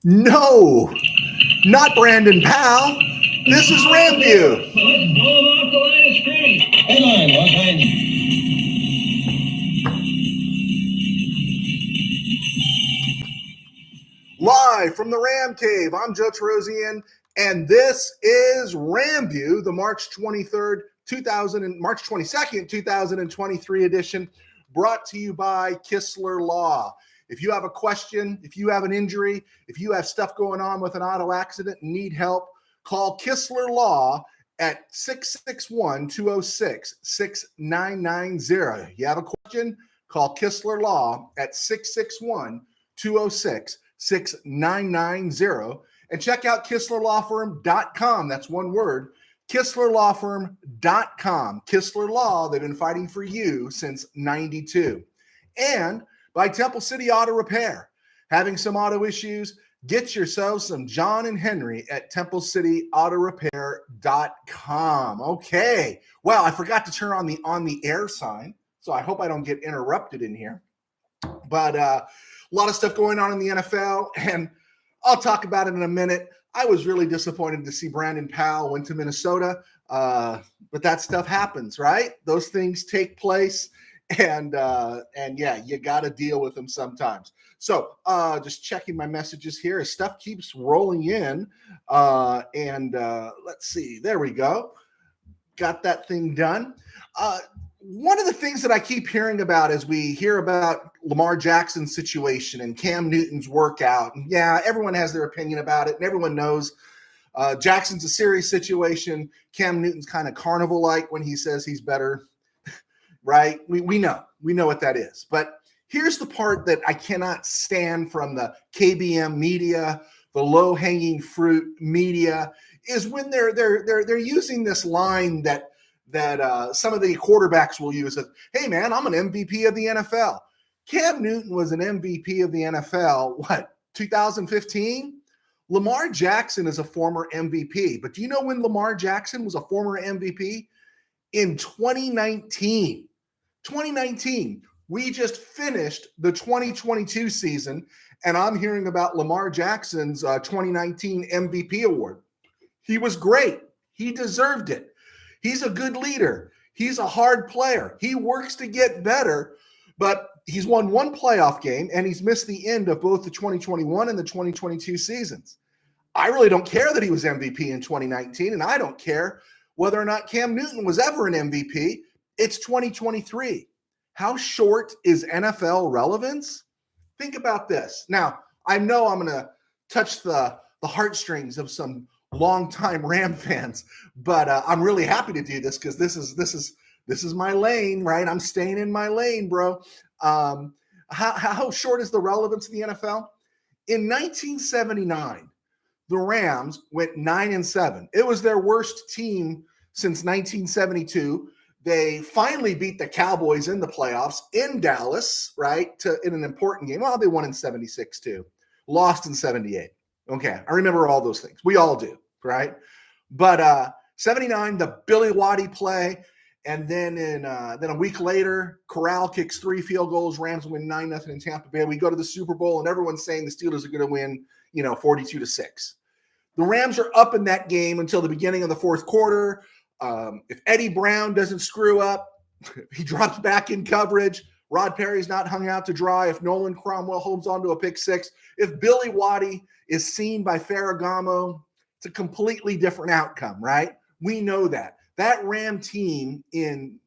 No, not Brandon Powell. This is RamView. Let's blow him off the line of scrimmage. Headline, Los Angeles. Live from the Ram Cave, I'm Joe Terosian, and this is RamView, the March 23rd, March 22nd, 2023 edition, brought to you by Kistler Law. If you have a question, if you have an injury, if you have stuff going on with an auto accident and need help, call Kistler Law at 661-206-6990. You have a question? Call Kistler Law at 661-206-6990 and check out KistlerLawFirm.com. That's one word, KistlerLawFirm.com. Kistler Law, they've been fighting for you since 92. And by Temple City Auto Repair. Having some auto issues? Get yourself some John and Henry at TempleCityAutoRepair.com. Okay. Well, I forgot to turn on the air sign, so I hope I don't get interrupted in here. But a lot of stuff going on in the NFL, and I'll talk about it in a minute. I was really disappointed to see Brandon Powell went to Minnesota, but that stuff happens, right? Those things take place. And yeah, you got to deal with them sometimes. So just checking my messages here as stuff keeps rolling in. Let's see. There we go. Got that thing done. One of the things that I keep hearing about as we hear about Lamar Jackson's situation and Cam Newton's workout, and yeah, everyone has their opinion about it, and everyone knows Jackson's a serious situation. Cam Newton's kind of carnival-like when he says he's better. Right? We know what that is. But here's the part that I cannot stand from the KBM media, the low-hanging fruit media, is when they're using this line that some of the quarterbacks will use as, hey man, I'm an MVP of the NFL. Cam Newton was an MVP of the NFL, 2015? Lamar Jackson is a former MVP. But do you know when Lamar Jackson was a former MVP? In 2019. 2019, we just finished the 2022 season, and I'm hearing about Lamar Jackson's 2019 MVP award. He was great. He deserved it. He's a good leader. He's a hard player. He works to get better, but he's won one playoff game, and he's missed the end of both the 2021 and the 2022 seasons. I really don't care that he was MVP in 2019, and I don't care whether or not Cam Newton was ever an MVP. It's 2023. How short is NFL relevance? Think about this. Now, I know I'm going to touch the heartstrings of some longtime Ram fans, but I'm really happy to do this because this is my lane, right? I'm staying in my lane, bro. How short is the relevance of the NFL? In 1979, the Rams went 9-7. It was their worst team since 1972. They finally beat the Cowboys in the playoffs in Dallas, right, in an important game. Well, they won in 76 too. Lost in 78. Okay, I remember all those things. We all do, right? But 79, the Billy Waddy play, and then then a week later, Corral kicks 3 field goals. Rams win 9-0 in Tampa Bay. We go to the Super Bowl, and everyone's saying the Steelers are going to win, 42-6. The Rams are up in that game until the beginning of the fourth quarter. If Eddie Brown doesn't screw up, he drops back in coverage. Rod Perry's not hung out to dry. If Nolan Cromwell holds on to a pick six, if Billy Waddy is seen by Ferragamo, it's a completely different outcome, right? We know that. That Ram team in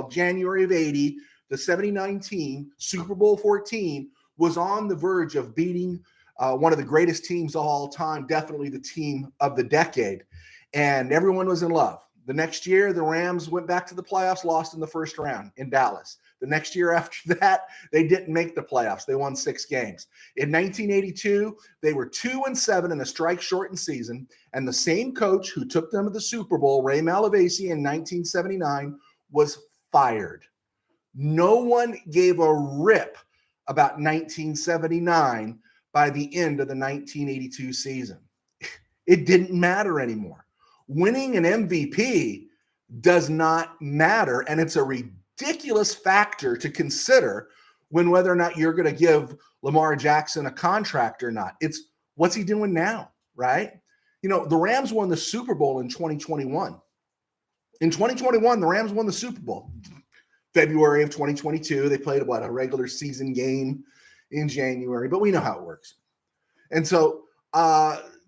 January of 80, the 79 team, Super Bowl 14, was on the verge of beating one of the greatest teams of all time, definitely the team of the decade. And everyone was in love. The next year, the Rams went back to the playoffs, lost in the first round in Dallas. The next year after that, they didn't make the playoffs. They won 6 games. In 1982, they were 2-7 in a strike-shortened season, and the same coach who took them to the Super Bowl, Ray Malavasi, in 1979, was fired. No one gave a rip about 1979 by the end of the 1982 season. It didn't matter anymore. Winning an MVP does not matter, and it's a ridiculous factor to consider when whether or not you're going to give Lamar Jackson a contract or not. It's What's he doing now, right? The Rams won the Super Bowl in 2021. In 2021, the Rams won the Super Bowl. February of 2022, they played a regular season game in January, but we know how it works. And so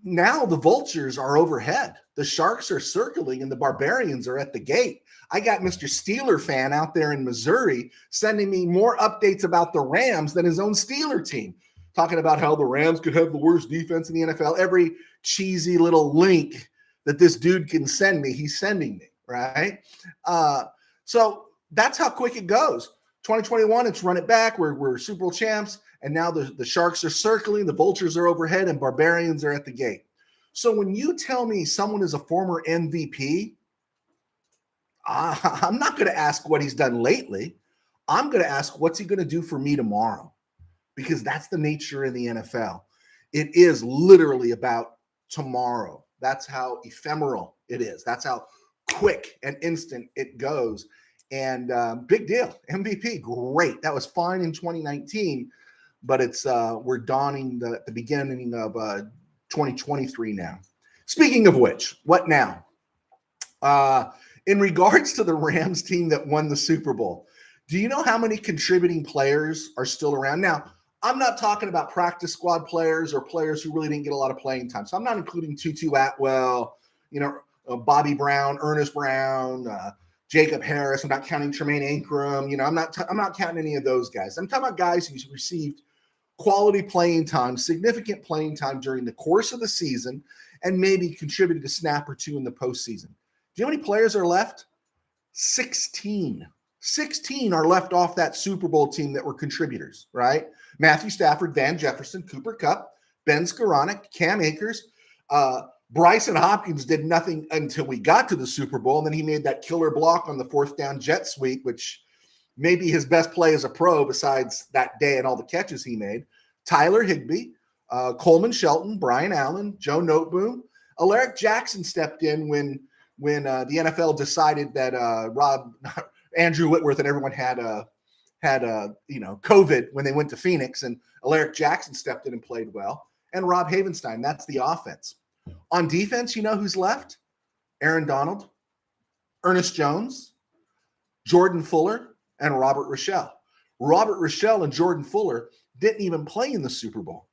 now the vultures are overhead. The sharks are circling and the barbarians are at the gate. I got Mr. Steeler fan out there in Missouri sending me more updates about the Rams than his own Steeler team, talking about how the Rams could have the worst defense in the NFL. Every cheesy little link that this dude can send me, he's sending me, right? So that's how quick it goes. 2021, it's run it back. We're Super Bowl champs. And now the sharks are circling, the vultures are overhead, and barbarians are at the gate. So when you tell me someone is a former MVP, I'm not going to ask what he's done lately. I'm going to ask, what's he going to do for me tomorrow? Because that's the nature in the NFL. It is literally about tomorrow. That's how ephemeral it is. That's how quick and instant it goes. And big deal. MVP, great. That was fine in 2019, but we're dawning the beginning of 2023 now. Speaking of which, what now? In regards to the Rams team that won the Super Bowl, do you know how many contributing players are still around? Now, I'm not talking about practice squad players or players who really didn't get a lot of playing time. So I'm not including Tutu Atwell, Bobby Brown, Ernest Brown, Jacob Harris. I'm not counting Tremaine Ankrum. I'm not counting any of those guys. I'm talking about guys who received quality playing time, significant playing time during the course of the season, and maybe contributed a snap or two in the postseason. Do you know how many players are left? 16. 16 are left off that Super Bowl team that were contributors, right? Matthew Stafford, Van Jefferson, Cooper Kupp, Ben Skoranek, Cam Akers. Bryson Hopkins did nothing until we got to the Super Bowl, and then he made that killer block on the fourth down jet sweep, which may be his best play as a pro besides that day and all the catches he made. Tyler Higbee, Coleman Shelton, Brian Allen, Joe Noteboom. Alaric Jackson stepped in when the NFL decided that Andrew Whitworth and everyone had COVID when they went to Phoenix, and Alaric Jackson stepped in and played well. And Rob Havenstein, that's the offense. On defense, you know who's left? Aaron Donald, Ernest Jones, Jordan Fuller, and Robert Rochelle. Robert Rochelle and Jordan Fuller didn't even play in the Super Bowl.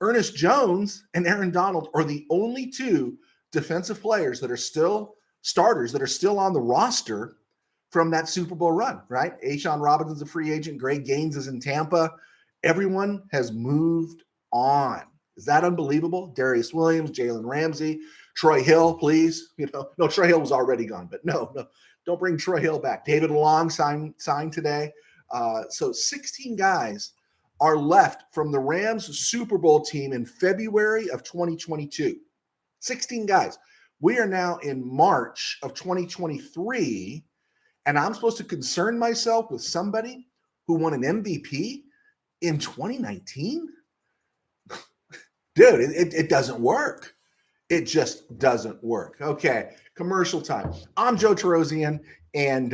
Ernest Jones and Aaron Donald are the only two defensive players that are still starters that are still on the roster from that Super Bowl run, right? A'Shawn Robinson's a free agent. Greg Gaines is in Tampa. Everyone has moved on. Is that unbelievable? Darius Williams, Jalen Ramsey, Troy Hill, please. No, Troy Hill was already gone, but no, don't bring Troy Hill back. David Long signed today. So 16 guys are left from the Rams Super Bowl team in February of 2022. 16 guys. We are now in March of 2023, and I'm supposed to concern myself with somebody who won an MVP in 2019? Dude, it doesn't work. It just doesn't work. Okay, commercial time. I'm Joe Terosian, and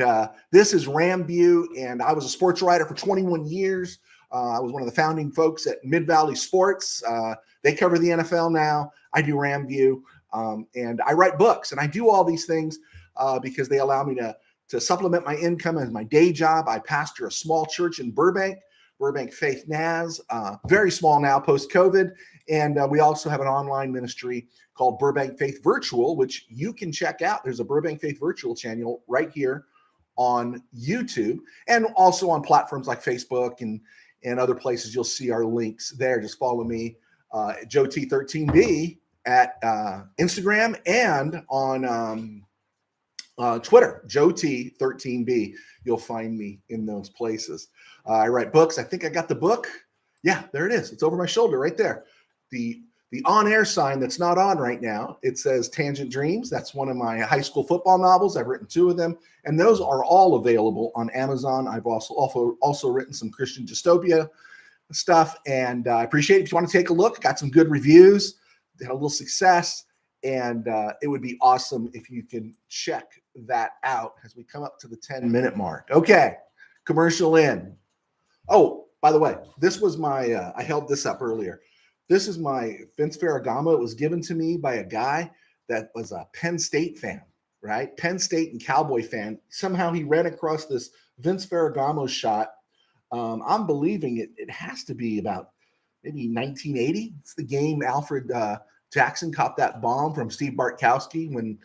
this is RamView, and I was a sports writer for 21 years. I was one of the founding folks at Mid-Valley Sports. They cover the NFL now. I do RamView, and I write books, and I do all these things because they allow me to supplement my income as my day job. I pastor a small church in Burbank Faith Naz, very small now post-COVID. And we also have an online ministry called Burbank Faith Virtual, which you can check out. There's a Burbank Faith Virtual channel right here on YouTube, and also on platforms like Facebook and other places. You'll see our links there. Just follow me, Joe T13B at Instagram, and on Twitter, Joe T13B. You'll find me in those places. I write books. I think I got the book. Yeah, there it is. It's over my shoulder right there. The on-air sign that's not on right now, it says Tangent Dreams. That's one of my high school football novels. I've written 2 of them, and those are all available on Amazon. I've also written some Christian dystopia stuff, and I appreciate it if you want to take a look. Got some good reviews. Had a little success, and it would be awesome if you can check that out as we come up to the 10-minute mark. Okay, commercial in. Oh, by the way, this was my I held this up earlier. This is my Vince Ferragamo. It was given to me by a guy that was a Penn State fan, right? Penn State and Cowboy fan. Somehow he ran across this Vince Ferragamo shot. I'm believing it has to be about maybe 1980. It's the game Alfred Jackson caught that bomb from Steve Bartkowski when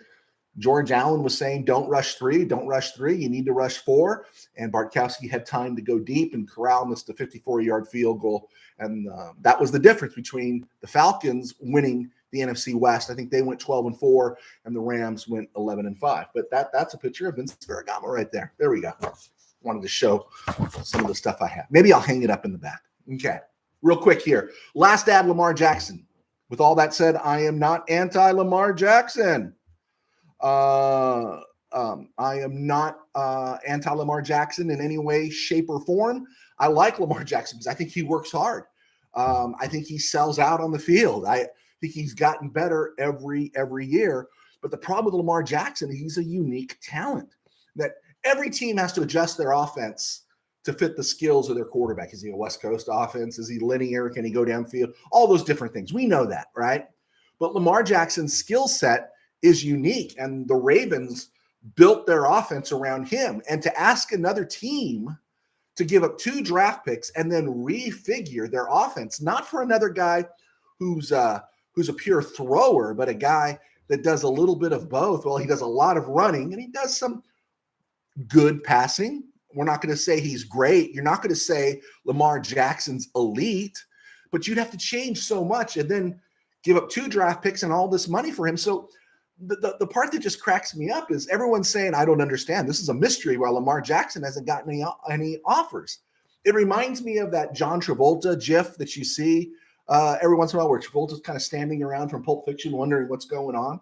George Allen was saying, don't rush three, you need to rush four. And Bartkowski had time to go deep, and Corral missed a 54-yard field goal. And that was the difference between the Falcons winning the NFC West. I think they went 12-4, and the Rams went 11-5. But that's a picture of Vince Ferragamo right there. There we go. Wanted to show some of the stuff I have. Maybe I'll hang it up in the back. Okay, real quick here. Last ad, Lamar Jackson. With all that said, I am not anti-Lamar Jackson. I am not anti-Lamar Jackson in any way, shape, or form. I like Lamar Jackson because I think he works hard. I think he sells out on the field. I think he's gotten better every year. But the problem with Lamar Jackson, he's a unique talent that every team has to adjust their offense to fit the skills of their quarterback. Is he a West Coast offense? Is he linear? Can he go downfield? All those different things. We know that, right? But Lamar Jackson's skill set is unique, and the Ravens built their offense around him. And to ask another team to give up 2 draft picks and then refigure their offense, not for another guy who's a pure thrower, but a guy that does a little bit of both. Well, he does a lot of running and he does some good passing. We're not going to say he's great. You're not going to say Lamar Jackson's elite, but you'd have to change so much and then give up 2 draft picks and all this money for him. So the part that just cracks me up is everyone's saying, I don't understand. This is a mystery why Lamar Jackson hasn't gotten any offers. It reminds me of that John Travolta gif that you see every once in a while where Travolta's kind of standing around from Pulp Fiction wondering what's going on.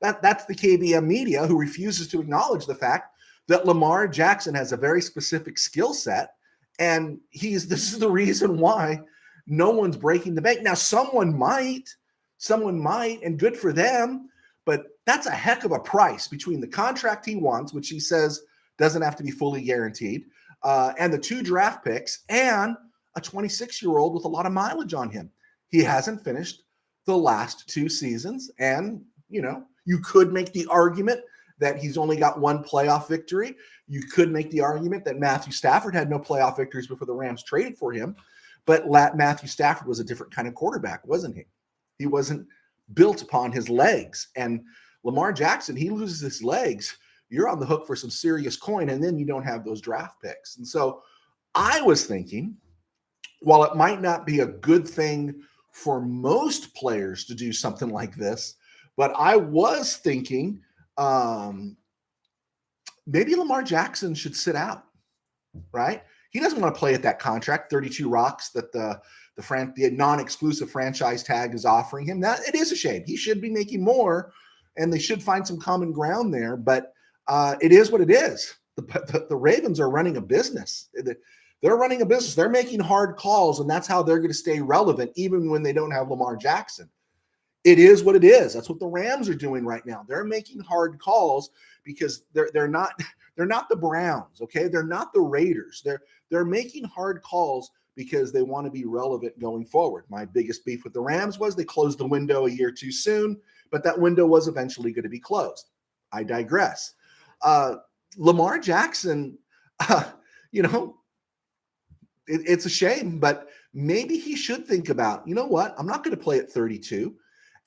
That's the KBM media who refuses to acknowledge the fact that Lamar Jackson has a very specific skill set, and this is the reason why no one's breaking the bank. Now, someone might, and good for them, but that's a heck of a price between the contract he wants, which he says doesn't have to be fully guaranteed, and the 2 draft picks and a 26-year-old with a lot of mileage on him. He hasn't finished the last 2 seasons, and, you could make the argument that he's only got 1 playoff victory. You could make the argument that Matthew Stafford had no playoff victories before the Rams traded for him, but Matthew Stafford was a different kind of quarterback, wasn't he? He wasn't built upon his legs. And Lamar Jackson, he loses his legs, you're on the hook for some serious coin, and then you don't have those draft picks. And so I was thinking, while it might not be a good thing for most players to do something like this, but I was thinking maybe Lamar Jackson should sit out, right? He doesn't want to play at that contract, 32 rocks that the non-exclusive franchise tag is offering him. That it is a shame. He should be making more, and they should find some common ground there. But it is what it is. The Ravens are running a business. They're running a business. They're making hard calls, and that's how they're going to stay relevant, even when they don't have Lamar Jackson. It is what it is. That's what the Rams are doing right now. They're making hard calls because they're not the Browns, okay? They're not the Raiders. They're making hard calls because they want to be relevant going forward. My biggest beef with the Rams was they closed the window a year too soon, but that window was eventually going to be closed. I digress. Lamar Jackson, it's a shame, but maybe he should think about, you know what? I'm not going to play at 32.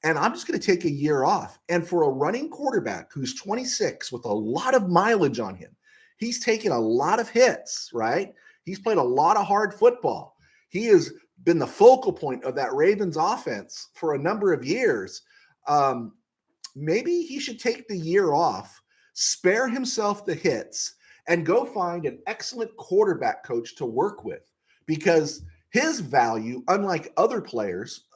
And I'm just going to take a year off. And for a running quarterback who's 26 with a lot of mileage on him, he's taken a lot of hits, right? He's played a lot of hard football. He has been the focal point of that Ravens offense for a number of years. Maybe he should take the year off, spare himself the hits, and go find an excellent quarterback coach to work with, because his value, unlike other players,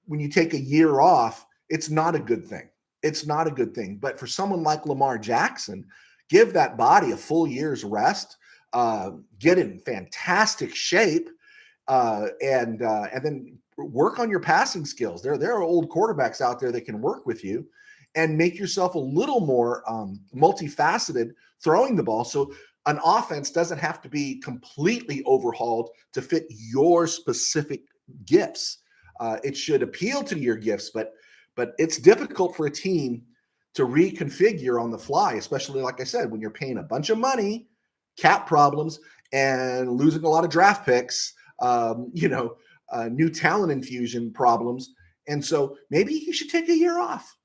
when you take a year off, it's not a good thing. It's not a good thing. But for someone like Lamar Jackson, give that body a full year's rest, get in fantastic shape, and then work on your passing skills. There are old quarterbacks out there that can work with you and make yourself a little more multifaceted throwing the ball. So an offense doesn't have to be completely overhauled to fit your specific gifts. It should appeal to your gifts, but it's difficult for a team to reconfigure on the fly, especially, like I said, when you're paying a bunch of money, cap problems, and losing a lot of draft picks, new talent infusion problems. And so maybe he should take a year off.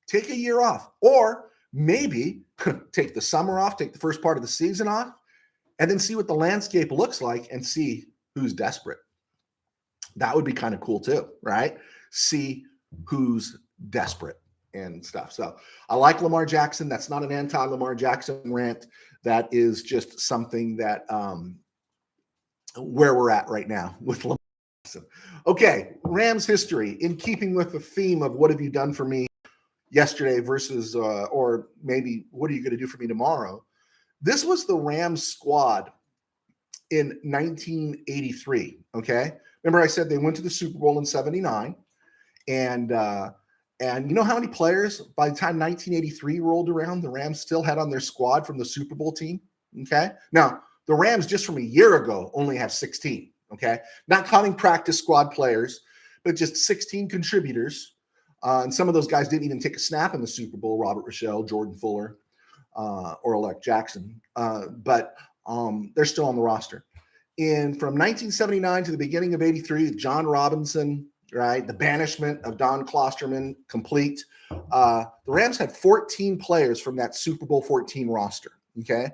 Take a year off. Or maybe take the summer off, take the first part of the season off, and then see what the landscape looks like and see who's desperate. That would be kind of cool too, right? See who's desperate and stuff. So I like Lamar Jackson. That's not an anti-Lamar Jackson rant. That is just something that where we're at right now with Lamar Jackson. Okay, Rams history, in keeping with the theme of what have you done for me yesterday versus or maybe what are you going to do for me tomorrow? This was the Rams squad in 1983, okay? Remember I said they went to the Super Bowl in 79, and you know how many players by the time 1983 rolled around, the Rams still had on their squad from the Super Bowl team, okay? Now, the Rams just from a year ago only have 16, okay? Not counting practice squad players, but just 16 contributors. And some of those guys didn't even take a snap in the Super Bowl, Robert Rochelle, Jordan Fuller, or Alec Jackson, but they're still on the roster. From 1979 to the beginning of 83, John Robinson, right, the banishment of Don Klosterman complete. The Rams had 14 players from that Super Bowl 14 roster, okay?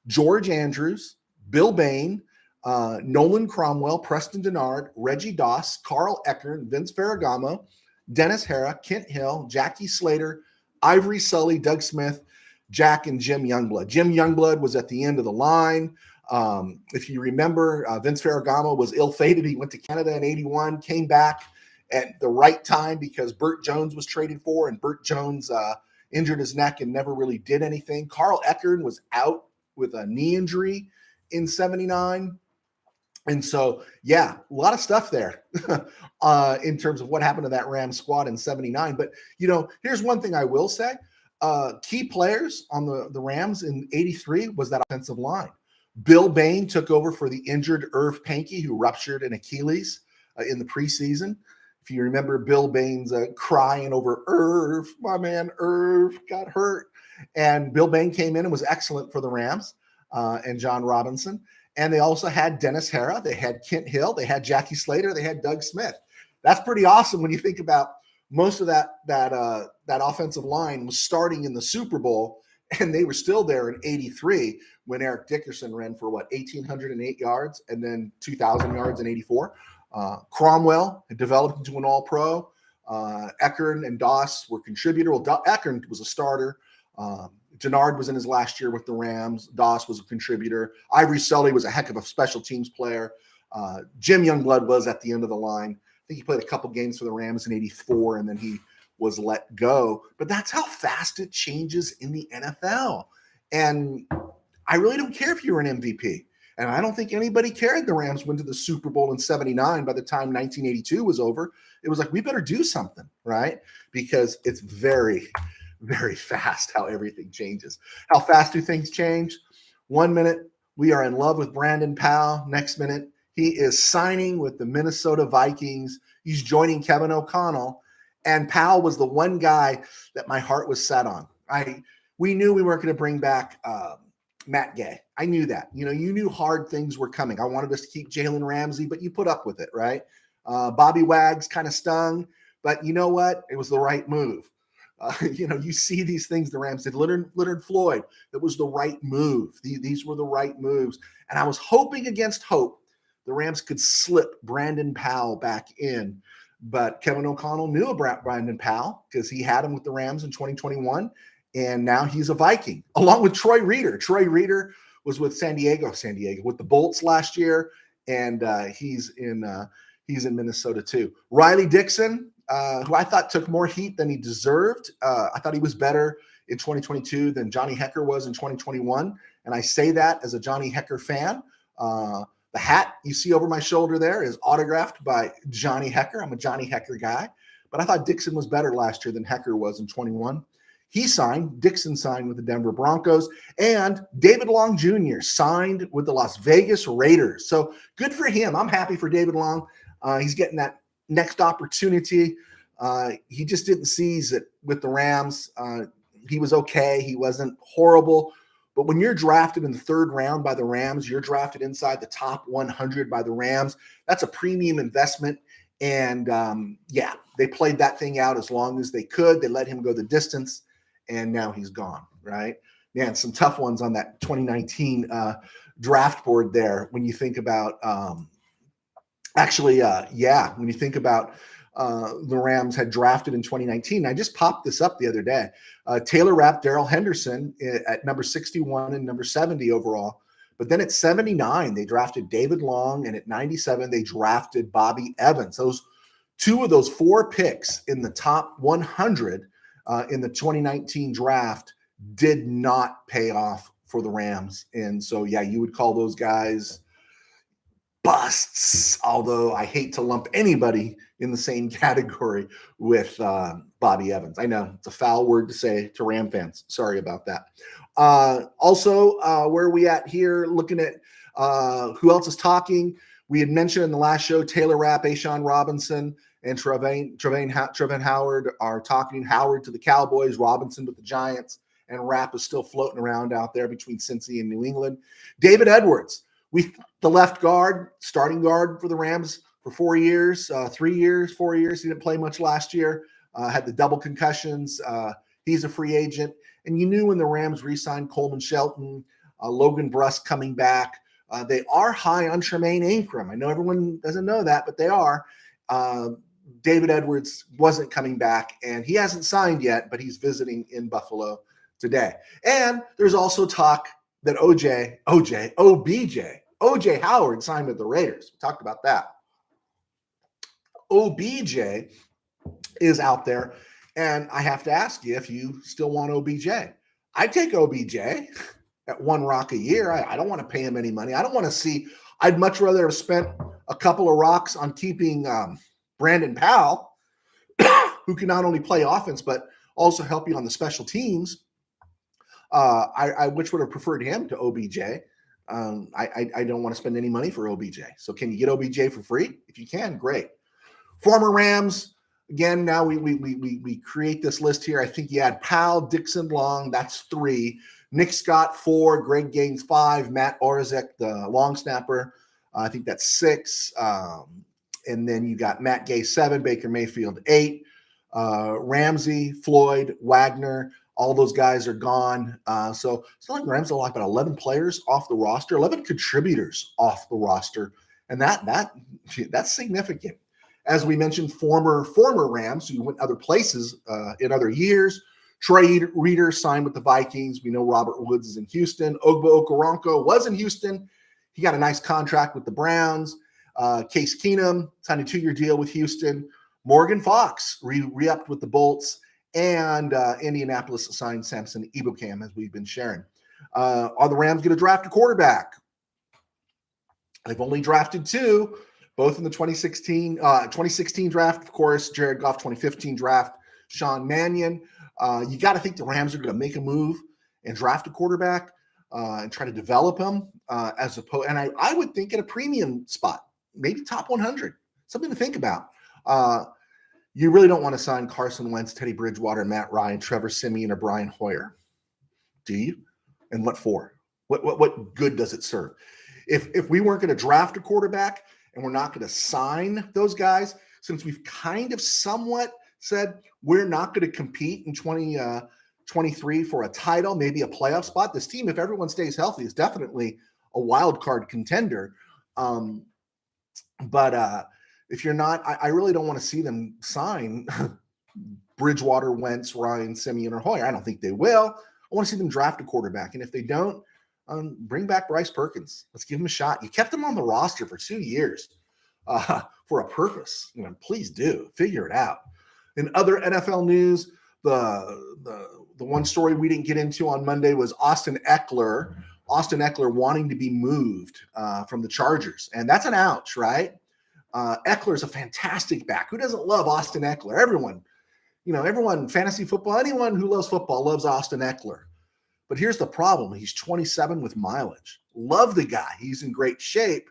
George Andrews, Bill Bain, Nolan Cromwell, Preston Dennard, Reggie Doss, Carl Eckern, Vince Ferragamo, Dennis Hara, Kent Hill, Jackie Slater, Ivory Sully, Doug Smith, Jack, and Jim Youngblood. Jim Youngblood was at the end of the line. If you remember, Vince Ferragamo was ill-fated. He went to Canada in 81, came back at the right time because Burt Jones was traded for, and Burt Jones injured his neck and never really did anything. Carl Eckern was out with a knee injury in 79. And so, yeah, a lot of stuff there in terms of what happened to that Rams squad in 79. But, here's one thing I will say. Key players on the Rams in 83 was that offensive line. Bill Bain took over for the injured Irv Pankey, who ruptured an Achilles in the preseason. If you remember Bill Bain's crying over Irv, my man Irv got hurt. And Bill Bain came in and was excellent for the Rams and John Robinson. And they also had Dennis Hara. They had Kent Hill. They had Jackie Slater. They had Doug Smith. That's pretty awesome when you think about most of that offensive line was starting in the Super Bowl, and they were still there in 83 when Eric Dickerson ran for 1,808 yards and then 2,000 yards in 84. Cromwell had developed into an All-Pro. Eckern and Doss were contributors. Well, Eckern was a starter. Dennard was in his last year with the Rams. Doss was a contributor. Ivory Sully was a heck of a special teams player. Jim Youngblood was at the end of the line. I think he played a couple games for the Rams in 84, and then he was let go. But that's how fast it changes in the NFL. And I really don't care if you're an MVP. And I don't think anybody cared the Rams went to the Super Bowl in 79 by the time 1982 was over. It was like, we better do something, right? Because it's very, very fast how everything changes. How fast do things change? 1 minute, we are in love with Brandon Powell. Next minute, he is signing with the Minnesota Vikings. He's joining Kevin O'Connell. And Powell was the one guy that my heart was set on. We knew we weren't going to bring back Matt Gay. I knew that. You knew hard things were coming. I wanted us to keep Jalen Ramsey, but you put up with it, right? Bobby Wags kind of stung, but you know what? It was the right move. You see these things the Rams did. Leonard Floyd, that was the right move. These were the right moves. And I was hoping against hope the Rams could slip Brandon Powell back in. But Kevin O'Connell knew about Brandon Powell because he had him with the Rams in 2021. And now he's a Viking, along with Troy Reeder. Troy Reeder was with San Diego with the Bolts last year. And he's in Minnesota too. Riley Dixon, who I thought took more heat than he deserved. I thought he was better in 2022 than Johnny Hekker was in 2021. And I say that as a Johnny Hekker fan. The hat you see over my shoulder there is autographed by Johnny Hekker. I'm a Johnny Hekker guy. But I thought Dixon was better last year than Hekker was in 21. Dixon signed with the Denver Broncos. And David Long Jr. signed with the Las Vegas Raiders. So good for him. I'm happy for David Long. He's getting that next opportunity. He just didn't seize it with the Rams. He was okay. He wasn't horrible. But when you're drafted in the third round by the Rams, you're drafted inside the top 100 by the Rams. That's a premium investment. And they played that thing out as long as they could. They let him go the distance, and now he's gone, right? Man, some tough ones on that 2019 draft board there when you think about when you think about the Rams had drafted in 2019. I just popped this up the other day. Taylor Rapp, Darrell Henderson at number 61 and number 70 overall. But then at 79, they drafted David Long, and at 97, they drafted Bobby Evans. Those two of those four picks in the top 100 in the 2019 draft did not pay off for the Rams. And so, you would call those guys busts, although I hate to lump anybody in the same category with Bobby Evans. I know it's a foul word to say to Ram fans. Sorry about that. Also, where are we at here? Looking at who else is talking. We had mentioned in the last show, Taylor Rapp, Ashawn Robinson, and Trevin Howard are talking. Howard to the Cowboys, Robinson with the Giants, and Rapp is still floating around out there between Cincy and New England. David Edwards, the left guard, starting guard for the Rams for 4 years, 3 years, 4 years. He didn't play much last year, had the double concussions. He's a free agent. And you knew when the Rams re-signed Coleman Shelton, Logan Bruss coming back, they are high on Tremaine Ingram. I know everyone doesn't know that, but they are. David Edwards wasn't coming back, and he hasn't signed yet, but he's visiting in Buffalo today. And there's also talk that OJ Howard signed with the Raiders. We talked about that. OBJ is out there, and I have to ask you if you still want OBJ. I'd take OBJ at $1 rock a year. I don't want to pay him any money. I don't want to see – I'd much rather have spent a couple of rocks on keeping Brandon Powell, who can not only play offense but also help you on the special teams. I which would have preferred him to OBJ. I don't want to spend any money for OBJ. So can you get OBJ for free? If you can, great. Former Rams, again, now we create this list here. I think you had Powell, Dixon, Long, that's 3. Nick Scott, 4. Greg Gaines, 5. Matt Orzech, the long snapper, I think that's 6. And then you got Matt Gay, 7. Baker Mayfield, 8. Ramsey, Floyd, Wagner, all those guys are gone. So it's not like Rams are like about 11 players off the roster, 11 contributors off the roster. And that's significant. As we mentioned, former Rams who went other places in other years. Trey Reeder signed with the Vikings. We know Robert Woods is in Houston. Ogbo Okoronkwo was in Houston. He got a nice contract with the Browns. Case Keenum signed a 2-year deal with Houston. Morgan Fox re-upped with the Bolts. And Indianapolis signed Samson Ebukam, as we've been sharing. Are the Rams going to draft a quarterback? They've only drafted 2, both in the 2016 draft, of course, Jared Goff 2015 draft, Sean Mannion. You got to think the Rams are going to make a move and draft a quarterback and try to develop him as opposed. And I would think at a premium spot, maybe top 100, something to think about. You really don't want to sign Carson Wentz, Teddy Bridgewater, Matt Ryan, Trevor Siemian, or Brian Hoyer, do you? And what for? What good does it serve? If we weren't going to draft a quarterback and we're not going to sign those guys, since we've kind of somewhat said we're not going to compete in 2023 for a title, maybe a playoff spot, this team, if everyone stays healthy, is definitely a wild card contender. But if you're not, I really don't want to see them sign Bridgewater, Wentz, Ryan, Siemian, or Hoyer. I don't think they will. I want to see them draft a quarterback. And if they don't, bring back Bryce Perkins. Let's give him a shot. You kept him on the roster for 2 years for a purpose. Please do. Figure it out. In other NFL news, the one story we didn't get into on Monday was Austin Eckler wanting to be moved from the Chargers. And that's an ouch, right? Eckler is a fantastic back. Who doesn't love Austin Eckler? Everyone, fantasy football, anyone who loves football loves Austin Eckler. But here's the problem. He's 27 with mileage. Love the guy. He's in great shape.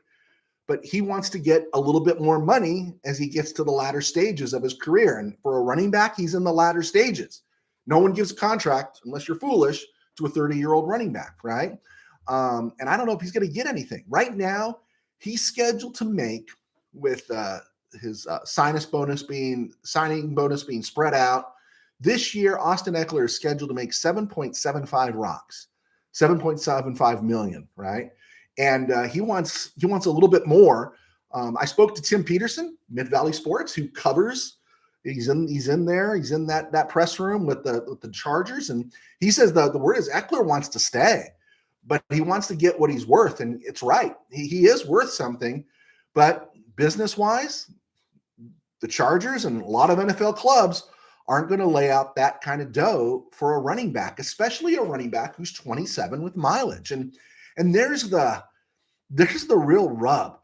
but he wants to get a little bit more money as he gets to the latter stages of his career. And for a running back, he's in the latter stages. No one gives a contract, unless you're foolish, to a 30-year-old running back, right? And I don't know if he's going to get anything. Right now, he's scheduled to make, with his signing bonus being spread out, this year, Austin Eckler is scheduled to make 7.75 rocks, 7.75 million, right? And he wants a little bit more. I spoke to Tim Peterson, Mid Valley Sports, who covers. He's in there. He's in that press room with the Chargers, and he says the word is Eckler wants to stay, but he wants to get what he's worth, and it's right. He is worth something, but business wise, the Chargers and a lot of NFL clubs aren't going to lay out that kind of dough for a running back, especially a running back who's 27 with mileage. And there's the real rub.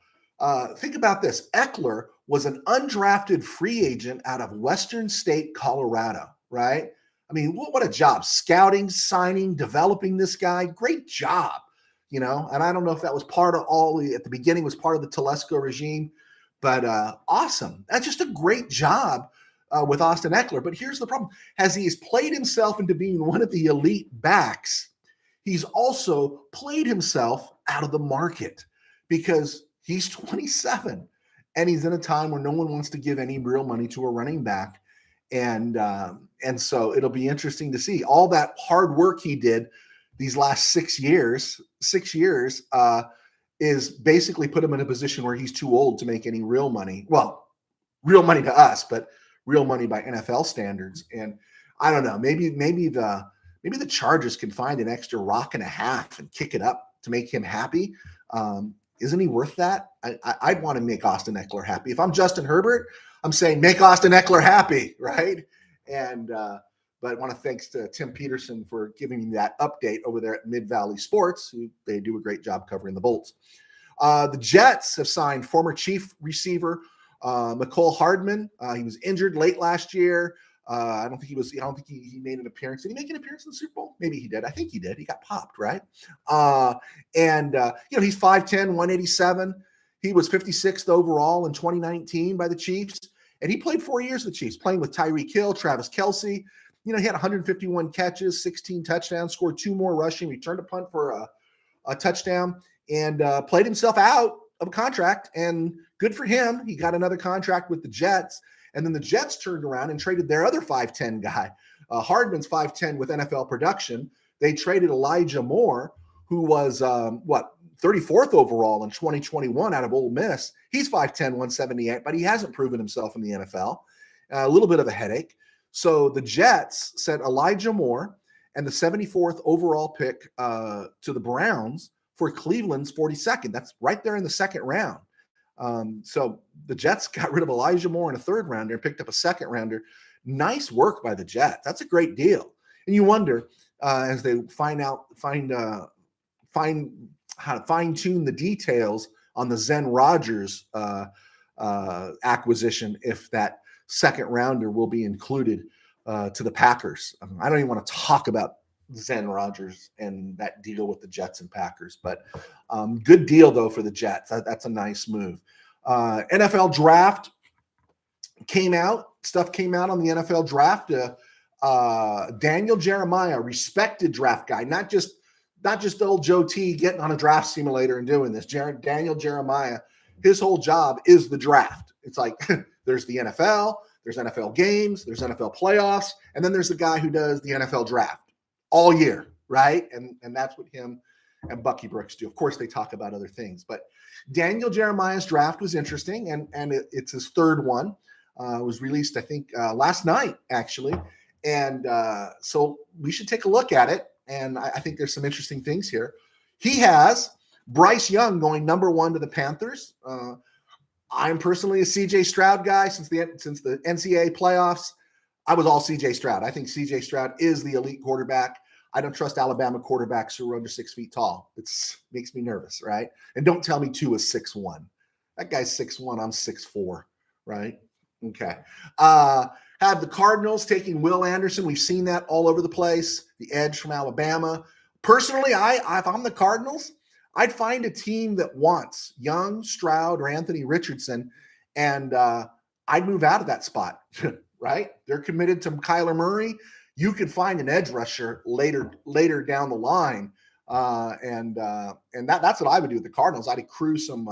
Think about this. Eckler was an undrafted free agent out of Western State, Colorado, right? I mean, what a job. Scouting, signing, developing this guy. Great job, And I don't know if that was part of at the beginning was part of the Telesco regime, but awesome. That's just a great job with Austin Eckler. But here's the problem. As he's played himself into being one of the elite backs, he's also played himself out of the market because he's 27 and he's in a time where no one wants to give any real money to a running back. And so it'll be interesting to see all that hard work he did these last 6 years is basically put him in a position where he's too old to make any real money. Well, real money to us, but real money by NFL standards. And I don't know, maybe the Chargers can find an extra rock and a half and kick it up to make him happy. Isn't he worth that? I'd want to make Austin Eckler happy. If I'm Justin Herbert, I'm saying make Austin Eckler happy, right? And but I want to thanks to Tim Peterson for giving me that update over there at Mid Valley Sports, who they do a great job covering the Bolts. The Jets have signed former Chief receiver McCole Hardman. He was injured late last year. I don't think he made an appearance. Did he make an appearance in the Super Bowl? Maybe he did. I think he did. He got popped, right? He's 5'10", 187. He was 56th overall in 2019 by the Chiefs. And he played 4 years with the Chiefs, playing with Tyreek Hill, Travis Kelce. He had 151 catches, 16 touchdowns, scored 2 more rushing, returned a punt for a touchdown, and played himself out of a contract. And good for him. He got another contract with the Jets. And then the Jets turned around and traded their other 5'10 guy. Hardman's 5'10 with NFL production. They traded Elijah Moore, who was, 34th overall in 2021 out of Ole Miss. He's 5'10", 178, but he hasn't proven himself in the NFL. A little bit of a headache. So the Jets sent Elijah Moore and the 74th overall pick to the Browns for Cleveland's 42nd. That's right there in the second round. So the Jets got rid of Elijah Moore in a third rounder and picked up a second rounder. Nice work by the Jets. That's a great deal. And you wonder as they find how to fine tune the details on the Zen Rodgers acquisition, if that second rounder will be included to the Packers. I don't even want to talk about Zen Rodgers and that deal with the Jets and Packers, but good deal though for the Jets. That's a nice move. NFL draft came out. Stuff came out on the NFL draft. Daniel Jeremiah, respected draft guy, not just old Joe T getting on a draft simulator and doing this. Daniel Jeremiah, his whole job is the draft. It's like there's the NFL, there's NFL games, there's NFL playoffs, and then there's the guy who does the NFL draft all year, right? And that's what him and Bucky Brooks do. Of course, they talk about other things, but Daniel Jeremiah's draft was interesting, and it's his third one. It was released, I think, last night, actually. And so we should take a look at it. And I think there's some interesting things here. He has Bryce Young going number 1 to the Panthers. I'm personally a CJ Stroud guy since the NCAA playoffs. I was all CJ Stroud. I think CJ Stroud is the elite quarterback. I don't trust Alabama quarterbacks who are under 6 feet tall. It makes me nervous, right? And don't tell me Tua is 6'1". That guy's 6'1". I'm 6'4", right? Okay. Had the Cardinals taking Will Anderson. We've seen that all over the place. The edge from Alabama. Personally, if I'm the Cardinals, I'd find a team that wants Young, Stroud, or Anthony Richardson, and I'd move out of that spot, right? They're committed to Kyler Murray. You could find an edge rusher later down the line, and that's what I would do with the Cardinals. I'd accrue some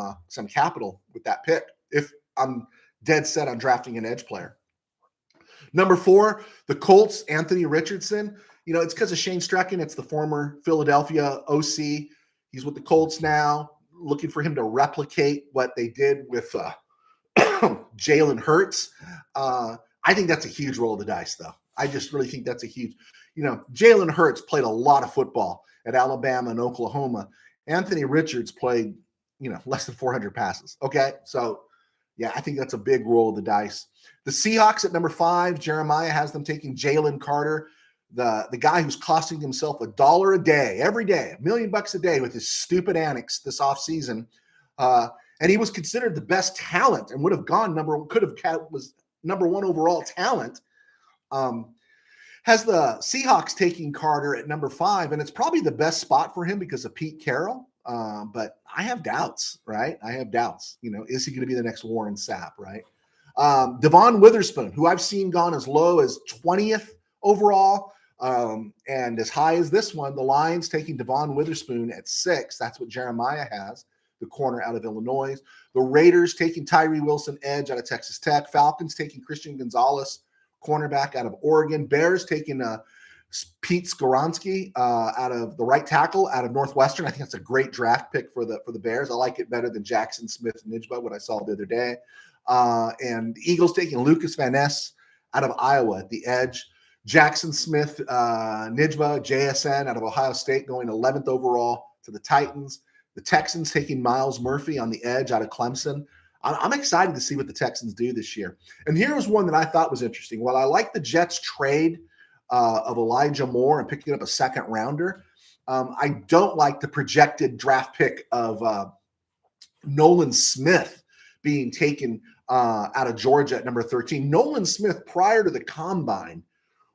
capital with that pick if I'm dead set on drafting an edge player. Number 4, the Colts, Anthony Richardson. You know, it's because of Shane Steichen. It's the former Philadelphia OC. He's with the Colts now, looking for him to replicate what they did with Jalen Hurts. I think that's a huge roll of the dice, though. I just really think that's a huge, Jalen Hurts played a lot of football at Alabama and Oklahoma. Anthony Richards played, less than 400 passes. Okay. So, yeah, I think that's a big roll of the dice. The Seahawks at number 5, Jeremiah has them taking Jalen Carter, the guy who's costing himself $1 a day, every day, $1 million a day with his stupid antics this offseason. And he was considered the best talent and would have gone was number 1 overall talent. Has the Seahawks taking Carter at number 5, and it's probably the best spot for him because of Pete Carroll. But I have doubts, right? I have doubts. Is he going to be the next Warren Sapp, right? Devon Witherspoon, who I've seen gone as low as 20th overall, and as high as this one, the Lions taking Devon Witherspoon at 6. That's what Jeremiah has, the corner out of Illinois. The Raiders taking Tyree Wilson, edge out of Texas Tech. Falcons taking Christian Gonzalez, cornerback out of Oregon. Bears taking Pete Skoronski out of the right tackle out of Northwestern. I think that's a great draft pick for the Bears. I like it better than Jackson Smith-Njigba, what I saw the other day. And Eagles taking Lucas Van Ness out of Iowa at the edge. Jackson Smith-Njigba, JSN out of Ohio State, going 11th overall to the Titans. The Texans taking Miles Murphy on the edge out of Clemson. I'm excited to see what the Texans do this year. And here was one that I thought was interesting. While I like the Jets trade of Elijah Moore and picking up a second rounder, I don't like the projected draft pick of Nolan Smith being taken out of Georgia at number 13. Nolan Smith, prior to the combine,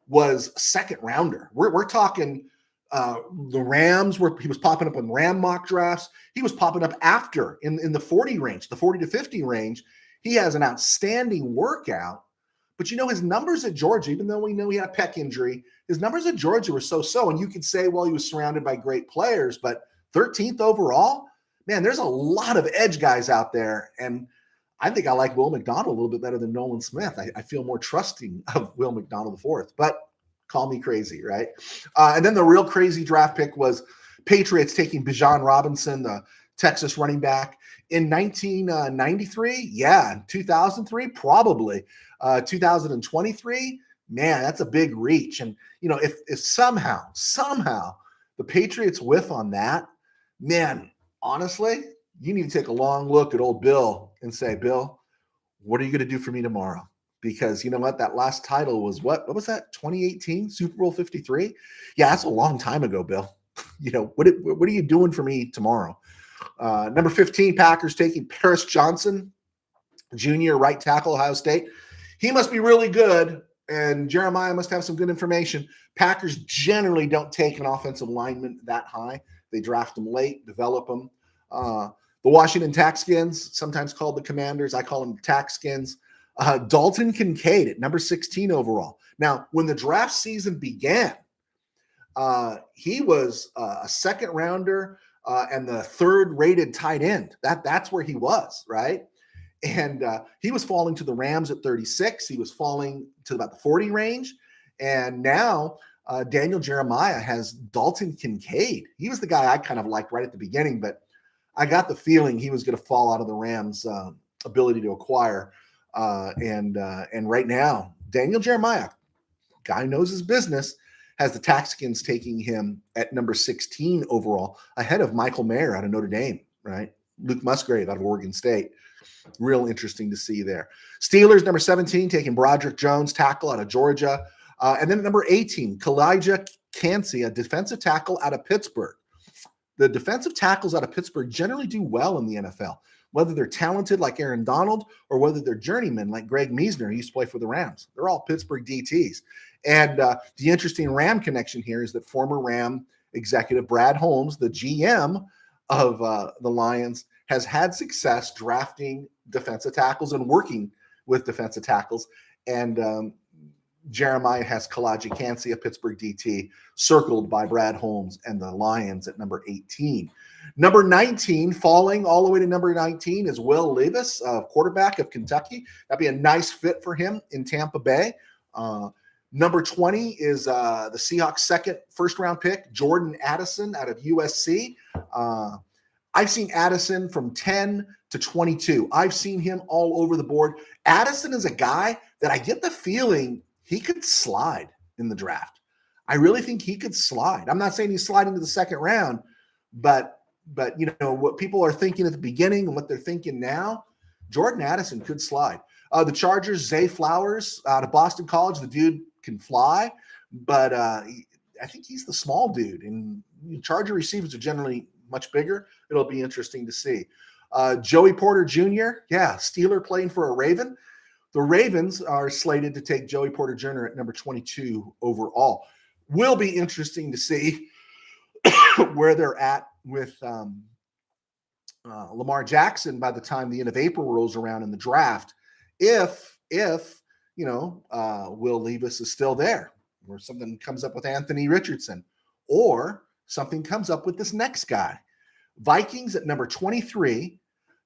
was a second rounder. We're talking the Rams, where he was popping up in Ram mock drafts. He was popping up after in the 40 range, the 40 to 50 range. He has an outstanding workout, but his numbers at Georgia, even though we know he had a pec injury, his numbers at Georgia were so-so. And you could say, well, he was surrounded by great players, but 13th overall, man, there's a lot of edge guys out there. And I think I like Will McDonald a little bit better than Nolan Smith. I feel more trusting of Will McDonald IV, but call me crazy, right? And then the real crazy draft pick was Patriots taking Bijan Robinson, the Texas running back, in 1993. Yeah, in 2003, probably. 2023, man, that's a big reach. And if somehow the Patriots whiff on that, man, honestly, you need to take a long look at old Bill and say, Bill, what are you going to do for me tomorrow? Because you know what? That last title was what was that? 2018 Super Bowl 53. Yeah, that's a long time ago, Bill. What are you doing for me tomorrow? Number 15, Packers taking Paris Johnson, junior right tackle, Ohio State. He must be really good, and Jeremiah must have some good information. Packers generally don't take an offensive lineman that high. They draft them late, develop them. The Washington Taxskins, sometimes called the Commanders. I call them Taxskins. Dalton Kincaid at number 16 overall. Now, when the draft season began, he was a second rounder and the third rated tight end. That's where he was, right? And he was falling to the Rams at 36. He was falling to about the 40 range. And now Daniel Jeremiah has Dalton Kincaid. He was the guy I kind of liked right at the beginning, but I got the feeling he was going to fall out of the Rams' ability to acquire. And right now, Daniel Jeremiah, guy knows his business, has the Taxskins taking him at number 16 overall, ahead of Michael Mayer out of Notre Dame, right? Luke Musgrave out of Oregon State. Real interesting to see there. Steelers, number 17, taking Broderick Jones, tackle out of Georgia. And then at number 18, Kalijah Cansey, a defensive tackle out of Pittsburgh. The defensive tackles out of Pittsburgh generally do well in the NFL, whether they're talented like Aaron Donald or whether they're journeymen like Greg Meisner, who used to play for the Rams. They're all Pittsburgh DTs. And the interesting Ram connection here is that former Ram executive Brad Holmes, the GM, of the Lions has had success drafting defensive tackles and working with defensive tackles. And Jeremiah has Kalaji Kansi, a Pittsburgh DT, circled by Brad Holmes and the Lions at number 18. Number 19, falling all the way to number 19, is Will Levis, quarterback of Kentucky. That'd be a nice fit for him in Tampa Bay. Number 20 is the Seahawks' second first-round pick, Jordan Addison out of USC. I've seen Addison from 10 to 22. I've seen him all over the board. Addison is a guy that I get the feeling he could slide in the draft. I really think he could slide. I'm not saying he's sliding to the second round, but you know what people are thinking at the beginning and what they're thinking now, Jordan Addison could slide. The Chargers, Zay Flowers out of Boston College, the dude can fly, but I think he's the small dude, and Charger receivers are generally much bigger. It'll be interesting to see. Joey Porter Jr., Steeler playing for a Raven. The Ravens are slated to take Joey Porter Jr. at number 22 overall. Will be interesting to see where they're at with Lamar Jackson by the time the end of April rolls around in the draft. If Will Levis is still there, or something comes up with Anthony Richardson, or something comes up with this next guy. Vikings at number 23,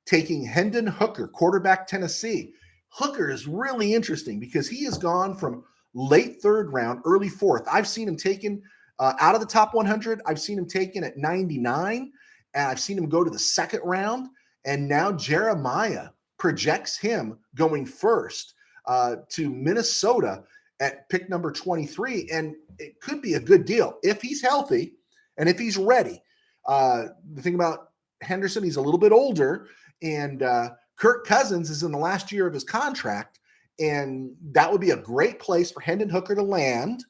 taking Hendon Hooker, quarterback, Tennessee. Hooker is really interesting because he has gone from late third round, early fourth. I've seen him taken out of the top 100. I've seen him taken at 99, and I've seen him go to the second round. And now Jeremiah projects him going first to Minnesota at pick number 23. And it could be a good deal if he's healthy and if he's ready. The thing about Henderson, he's a little bit older, and Kirk Cousins is in the last year of his contract, and that would be a great place for Hendon Hooker to land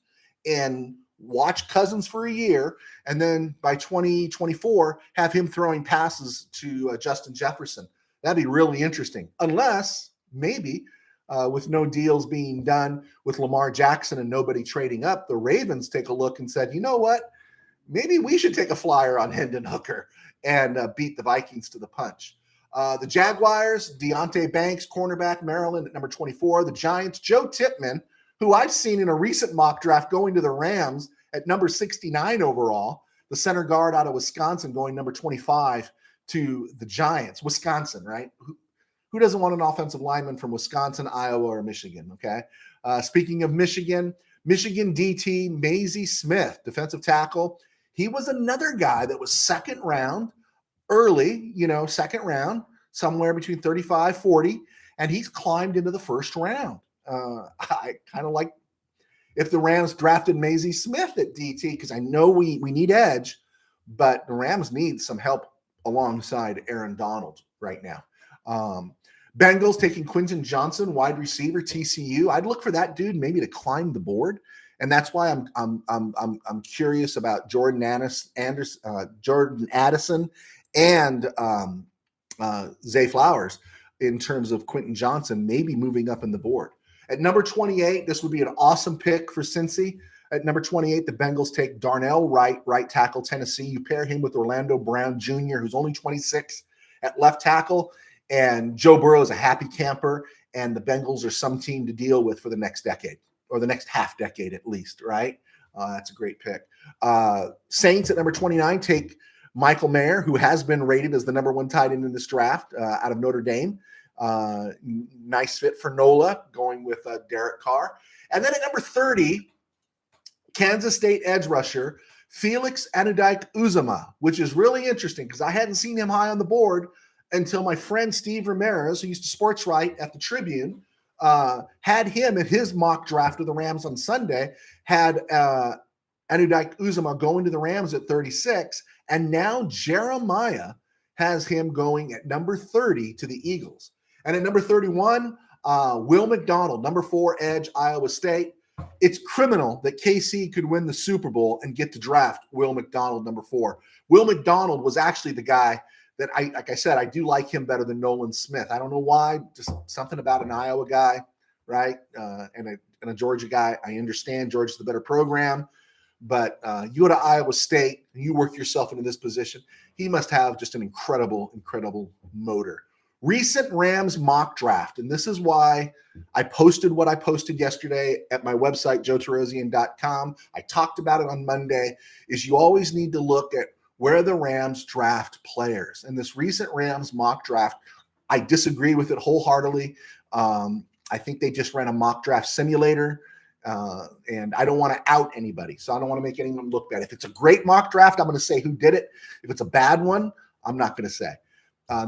and watch Cousins for a year, and then by 2024 have him throwing passes to Justin Jefferson. That'd be really interesting, unless maybe with no deals being done with Lamar Jackson and nobody trading up, the Ravens take a look and said, you know what? Maybe we should take a flyer on Hendon Hooker and beat the Vikings to the punch. The Jaguars, Deonte Banks, cornerback, Maryland at number 24. The Giants, Joe Tippmann, who I've seen in a recent mock draft going to the Rams at number 69 overall. The center guard out of Wisconsin going number 25 to the Giants. Wisconsin, right? Who doesn't want an offensive lineman from Wisconsin, Iowa, or Michigan, okay? Speaking of Michigan DT, Maisie Smith, defensive tackle. He was another guy that was second round, early, second round, somewhere between 35, 40, and he's climbed into the first round. I kind of like if the Rams drafted Maisie Smith at DT, because I know we need edge, but the Rams need some help alongside Aaron Donald right now. Bengals taking Quentin Johnson, wide receiver, TCU. I'd look for that dude maybe to climb the board. And that's why I'm curious about Jordan Addison and Zay Flowers in terms of Quentin Johnson maybe moving up in the board. At number 28, this would be an awesome pick for Cincy. At number 28, the Bengals take Darnell Wright, right tackle, Tennessee. You pair him with Orlando Brown Jr., who's only 26 at left tackle. And Joe Burrow is a happy camper, and the Bengals are some team to deal with for the next decade, or the next half decade at least, right? That's a great pick. Saints at number 29 take Michael Mayer, who has been rated as the number one tight end in this draft out of Notre Dame. Nice fit for Nola, going with Derek Carr. And then at number 30, Kansas State edge rusher, Felix Anudike-Uzomah, which is really interesting because I hadn't seen him high on the board until my friend Steve Ramirez, who used to sports write at the Tribune, had him in his mock draft of the Rams on Sunday, had Anudike-Uzomah going to the Rams at 36, and now Jeremiah has him going at number 30 to the Eagles. And at number 31, Will McDonald, number 4 edge, Iowa State. It's criminal that KC could win the Super Bowl and get to draft Will McDonald, number 4. Will McDonald was actually the guy that like I said, I do like him better than Nolan Smith. I don't know why, just something about an Iowa guy, right? And a Georgia guy. I understand Georgia's the better program, but you go to Iowa State and you work yourself into this position. He must have just an incredible, incredible motor. Recent Rams mock draft, and this is why I posted what I posted yesterday at my website, joetarosian.com. I talked about it on Monday, is you always need to look at where the Rams draft players. And this recent Rams mock draft, I disagree with it wholeheartedly. I think they just ran a mock draft simulator, and I don't want to out anybody, so I don't want to make anyone look bad. If it's a great mock draft, I'm going to say who did it. If it's a bad one, I'm not going to say.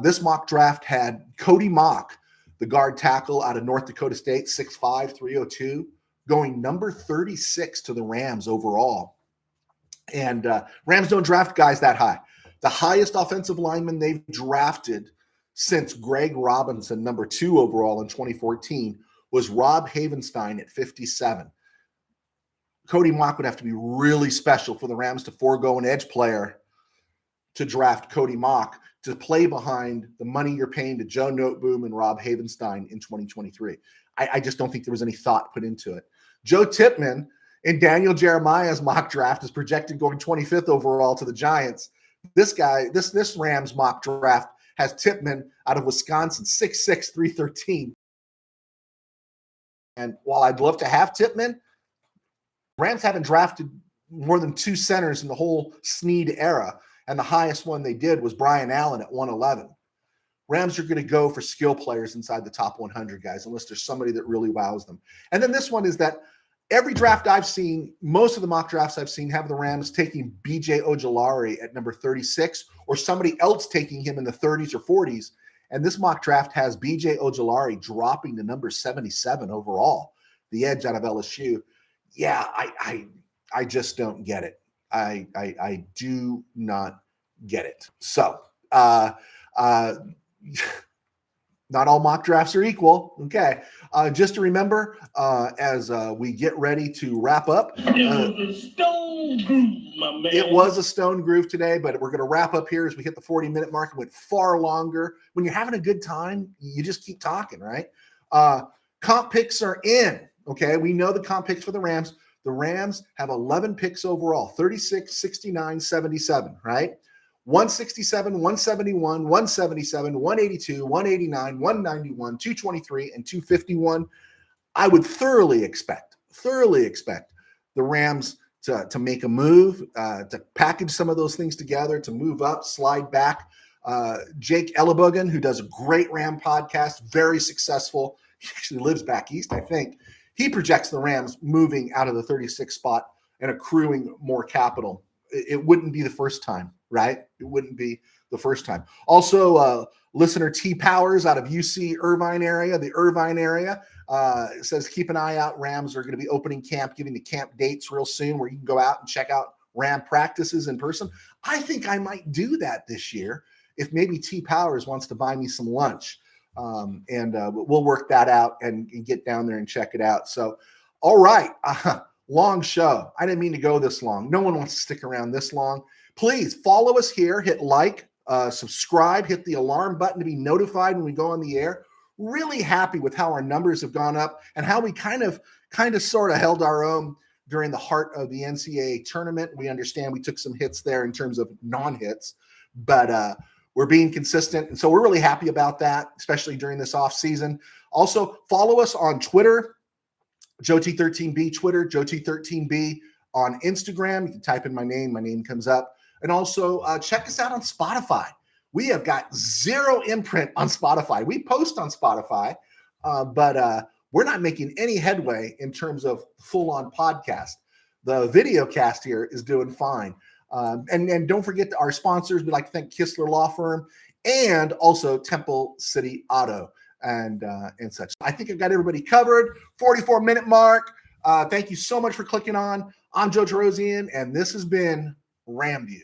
This mock draft had Cody Mock, the guard tackle out of North Dakota State, 6'5", 302, going number 36 to the Rams overall. And Rams don't draft guys that high. The highest offensive lineman they've drafted since Greg Robinson, number 2 overall in 2014, was Rob Havenstein at 57. Cody Mock would have to be really special for the Rams to forego an edge player to draft Cody Mock to play behind the money you're paying to Joe Noteboom and Rob Havenstein in 2023. I just don't think there was any thought put into it. Joe Tippmann in Daniel Jeremiah's mock draft is projected going 25th overall to the Giants. This Rams mock draft has Tippmann out of Wisconsin, 6'6", 313. And while I'd love to have Tippmann, Rams haven't drafted more than 2 centers in the whole Snead era. And the highest one they did was Brian Allen at 111. Rams are going to go for skill players inside the top 100, guys, unless there's somebody that really wows them. And then this one is that every draft I've seen, most of the mock drafts I've seen have the Rams taking B.J. Ojulari at number 36 or somebody else taking him in the 30s or 40s. And this mock draft has B.J. Ojulari dropping to number 77 overall, the edge out of LSU. Yeah, I just don't get it. I do not get it. So not all mock drafts are equal. Okay. Just to remember, as we get ready to wrap up, it was a stone groove today, but we're going to wrap up here as we hit the 40-minute mark. It went far longer. When you're having a good time, you just keep talking, right? Comp picks are in. Okay. We know the comp picks for the Rams. The Rams have 11 picks overall, 36, 69, 77, right? 167, 171, 177, 182, 189, 191, 223, and 251. I would thoroughly expect the Rams to make a move, to package some of those things together, to move up, slide back. Jake Ellenbogen, who does a great Ram podcast, very successful. He actually lives back east, I think. He projects the Rams moving out of the 36th spot and accruing more capital. It wouldn't be the first time, right? It wouldn't be the first time. Also, listener T Powers out of UC Irvine area, says keep an eye out. Rams are going to be opening camp, giving the camp dates real soon where you can go out and check out Ram practices in person. I think I might do that this year if maybe T Powers wants to buy me some lunch. And we'll work that out and get down there and check it out. So, all right. Long show. I didn't mean to go this long. No one wants to stick around this long. Please follow us here, hit like, subscribe, hit the alarm button to be notified when we go on the air. Really happy with how our numbers have gone up and how we kind of sort of held our own during the heart of the NCAA tournament. We understand we took some hits there in terms of non-hits, but we're being consistent. And so we're really happy about that, especially during this off season. Also follow us on Twitter, Joe T13B Twitter, Joe T13B on Instagram. You can type in my name comes up. And also check us out on Spotify. We have got zero imprint on Spotify. We post on Spotify, but we're not making any headway in terms of full-on podcast. The video cast here is doing fine. And don't forget our sponsors. We'd like to thank Kistler Law Firm and also Temple City Auto and such. I think I've got everybody covered. 44-minute mark. Thank you so much for clicking on. I'm Joe Tarosian, and this has been RamView.